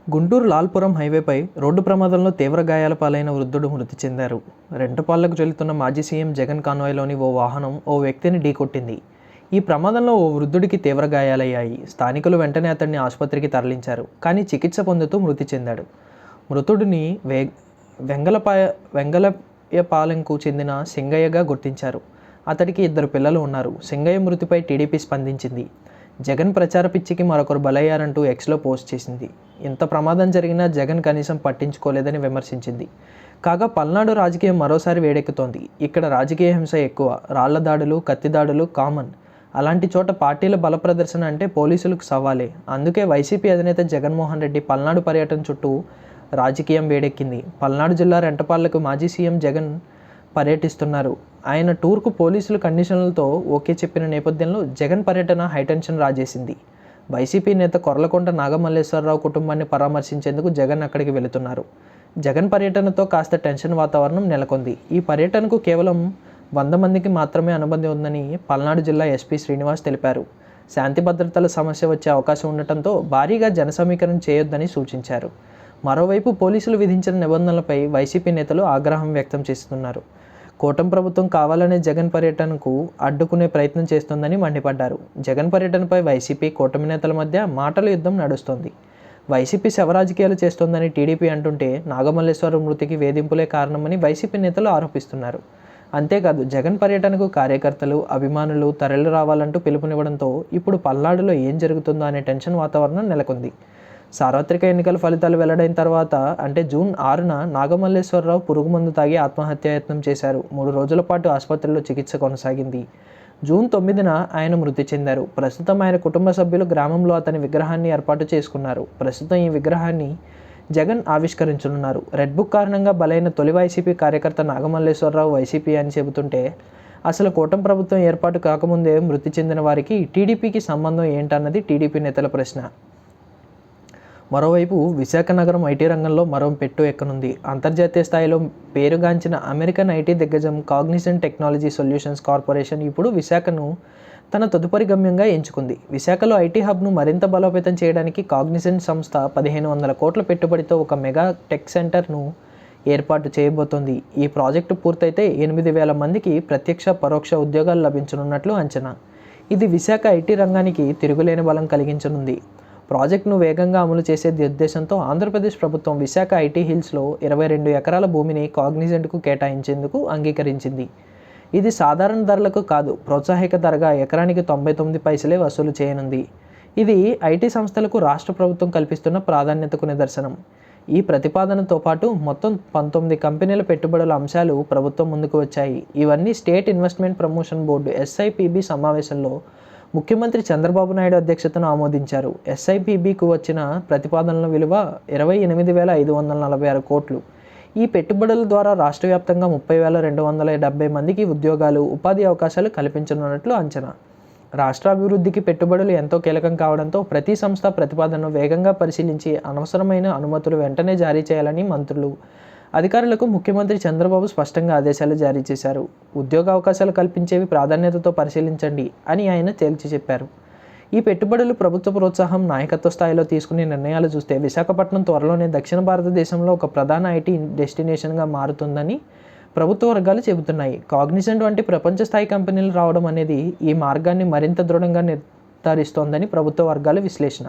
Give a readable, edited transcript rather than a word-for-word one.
Guntur Lalpuram హైవేపై road ప్రమాదంలో తీవ్ర గాయాల పాలైన వృద్ధుడు మృతి చెందారు. రెంటపాళ్లకు వెళ్తున్న మాజీ సీఎం జగన్ కాన్వాయ్లోని ఓ వాహనం ఓ వ్యక్తిని ఢీకొట్టింది. ఈ ప్రమాదంలో ఓ వృద్ధుడికి తీవ్ర గాయాలయ్యాయి. స్థానికులు వెంటనే అతన్ని ఆసుపత్రికి తరలించారు. కానీ చికిత్స పొందుతూ మృతి చెందాడు. మృతుడిని వెంగళయ్యపాలెంకు చెందిన సింగయ్యగా గుర్తించారు. అతడికి 2 పిల్లలు ఉన్నారు. సింగయ్య మృతిపై టీడీపీ స్పందించింది. జగన్ ప్రచార పిచ్చికి మరొకరు బలయ్యారంటూ ఎక్స్లో పోస్ట్ చేసింది. ఇంత ప్రమాదం జరిగినా జగన్ కనీసం పట్టించుకోలేదని విమర్శించింది. కాగా పల్నాడు రాజకీయం మరోసారి వేడెక్కుతోంది. ఇక్కడ రాజకీయ హింస ఎక్కువ, రాళ్ల దాడులు, కత్తి దాడులు కామన్. అలాంటి చోట పార్టీల బల ప్రదర్శన అంటే పోలీసులకు సవాలే. అందుకే వైసీపీ అధినేత జగన్మోహన్ రెడ్డి పల్నాడు పర్యటన చుట్టూ రాజకీయం వేడెక్కింది. పల్నాడు జిల్లా రెంటపాళ్లకు మాజీ సీఎం జగన్ పర్యటిస్తున్నారు. ఆయన టూర్కు పోలీసులు కండిషన్లతో ఓకే చెప్పిన నేపథ్యంలో జగన్ పర్యటన హైటెన్షన్ రాజేసింది. వైసీపీ నేత కొర్లకొండ నాగమల్లేశ్వరరావు కుటుంబాన్ని పరామర్శించేందుకు జగన్ అక్కడికి వెళుతున్నారు. జగన్ పర్యటనతో కాస్త టెన్షన్ వాతావరణం నెలకొంది. ఈ పర్యటనకు కేవలం 100 మందికి మాత్రమే అనుమతి ఉందని పల్నాడు జిల్లా ఎస్పీ శ్రీనివాస్ తెలిపారు. శాంతి భద్రతల సమస్య వచ్చే అవకాశం ఉండటంతో భారీగా జన సమీకరణ చేయొద్దని సూచించారు. మరోవైపు పోలీసులు విధించిన నిబంధనలపై వైసీపీ నేతలు ఆగ్రహం వ్యక్తం చేస్తున్నారు. కూటమి ప్రభుత్వం కావాలనే జగన్ పర్యటనకు అడ్డుకునే ప్రయత్నం చేస్తోందని మండిపడ్డారు. జగన్ పర్యటనపై వైసీపీ, కూటమి నేతల మధ్య మాటల యుద్ధం నడుస్తోంది. వైసీపీ శవరాజకీయాలు చేస్తోందని టీడీపీ అంటుంటే నాగమల్లేశ్వరం మృతికి వేధింపులే కారణమని వైసీపీ నేతలు ఆరోపిస్తున్నారు. అంతేకాదు జగన్ పర్యటనకు కార్యకర్తలు, అభిమానులు తరలి రావాలంటూ పిలుపునివ్వడంతో ఇప్పుడు పల్నాడులో ఏం జరుగుతుందో అనే టెన్షన్ వాతావరణం నెలకొంది. సార్వత్రిక ఎన్నికల ఫలితాలు వెల్లడైన తర్వాత అంటే జూన్ 6న నాగమల్లేశ్వరరావు పురుగుమందు తాగి ఆత్మహత్యాయత్నం చేశారు. 3 రోజుల పాటు ఆసుపత్రిలో చికిత్స కొనసాగింది. జూన్ 9న ఆయన మృతి చెందారు. ప్రస్తుతం ఆయన కుటుంబ సభ్యులు గ్రామంలో అతని విగ్రహాన్ని ఏర్పాటు చేసుకున్నారు. ప్రస్తుతం ఈ విగ్రహాన్ని జగన్ ఆవిష్కరించనున్నారు. రెడ్ బుక్ కారణంగా బలైన తొలి వైసీపీ కార్యకర్త నాగమల్లేశ్వరరావు వైసీపీ అని చెబుతుంటే అసలు కూటమి ప్రభుత్వం ఏర్పాటు కాకముందే మృతి చెందిన వారికి టీడీపీకి సంబంధం ఏంటన్నది టీడీపీ నేతల ప్రశ్న. మరోవైపు విశాఖ నగరం ఐటీ రంగంలో మరో పెట్టు ఎక్కనుంది. అంతర్జాతీయ స్థాయిలో పేరుగాంచిన అమెరికన్ ఐటీ దిగ్గజం కాగ్నిజెంట్ టెక్నాలజీ సొల్యూషన్స్ కార్పొరేషన్ ఇప్పుడు విశాఖను తన తదుపరి గమ్యంగా ఎంచుకుంది. విశాఖలో ఐటీ హబ్ను మరింత బలోపేతం చేయడానికి కాగ్నిజెంట్ సంస్థ 1500 కోట్ల పెట్టుబడితో ఒక మెగా టెక్ సెంటర్ను ఏర్పాటు చేయబోతోంది. ఈ ప్రాజెక్టు పూర్తయితే 8,000 మందికి ప్రత్యక్ష, పరోక్ష ఉద్యోగాలు లభించనున్నట్లు అంచనా. ఇది విశాఖ ఐటీ రంగానికి తిరుగులేని బలం కలిగించనుంది. ప్రాజెక్టును వేగంగా అమలు చేసే ఉద్దేశంతో ఆంధ్రప్రదేశ్ ప్రభుత్వం విశాఖ ఐటీ హిల్స్లో 22 ఎకరాల భూమిని కాగ్నిజెంట్కు కేటాయించేందుకు అంగీకరించింది. ఇది సాధారణ ధరలకు కాదు, ప్రోత్సాహక ధరగా ఎకరానికి 99 పైసలే వసూలు చేయనుంది. ఇది ఐటీ సంస్థలకు రాష్ట్ర ప్రభుత్వం కల్పిస్తున్న ప్రాధాన్యతకు నిదర్శనం. ఈ ప్రతిపాదనతో పాటు మొత్తం 19 కంపెనీల పెట్టుబడుల అంశాలు ప్రభుత్వం ముందుకు వచ్చాయి. ఇవన్నీ state investment promotion board SIPB సమావేశంలో ముఖ్యమంత్రి చంద్రబాబు నాయుడు అధ్యక్షతను ఆమోదించారు. SIPBకు వచ్చిన ప్రతిపాదనల విలువ 28,546 కోట్లు. ఈ పెట్టుబడుల ద్వారా రాష్ట్ర వ్యాప్తంగా 30,270 మందికి ఉద్యోగాలు, ఉపాధి అవకాశాలు కల్పించనున్నట్లు అంచనా. రాష్ట్ర అభివృద్ధికి పెట్టుబడులు ఎంతో కీలకం కావడంతో ప్రతి సంస్థ ప్రతిపాదనను వేగంగా పరిశీలించి అనవసరమైన అనుమతులు వెంటనే జారీ చేయాలని మంత్రులు, అధికారులకు ముఖ్యమంత్రి చంద్రబాబు స్పష్టంగా ఆదేశాలు జారీ చేశారు. ఉద్యోగ అవకాశాలు కల్పించేవి ప్రాధాన్యతతో పరిశీలించండి అని ఆయన తేల్చి చెప్పారు. ఈ పెట్టుబడులు, ప్రభుత్వ ప్రోత్సాహం, నాయకత్వ స్థాయిలో తీసుకునే నిర్ణయాలు చూస్తే విశాఖపట్నం త్వరలోనే దక్షిణ భారతదేశంలో ఒక ప్రధాన ఐటీ డెస్టినేషన్గా మారుతుందని ప్రభుత్వ వర్గాలు చెబుతున్నాయి. కాగ్నిజెంట్ వంటి ప్రపంచ స్థాయి కంపెనీలు రావడం అనేది ఈ మార్గాన్ని మరింత దృఢంగా నిర్ధారిస్తోందని ప్రభుత్వ వర్గాల విశ్లేషణ.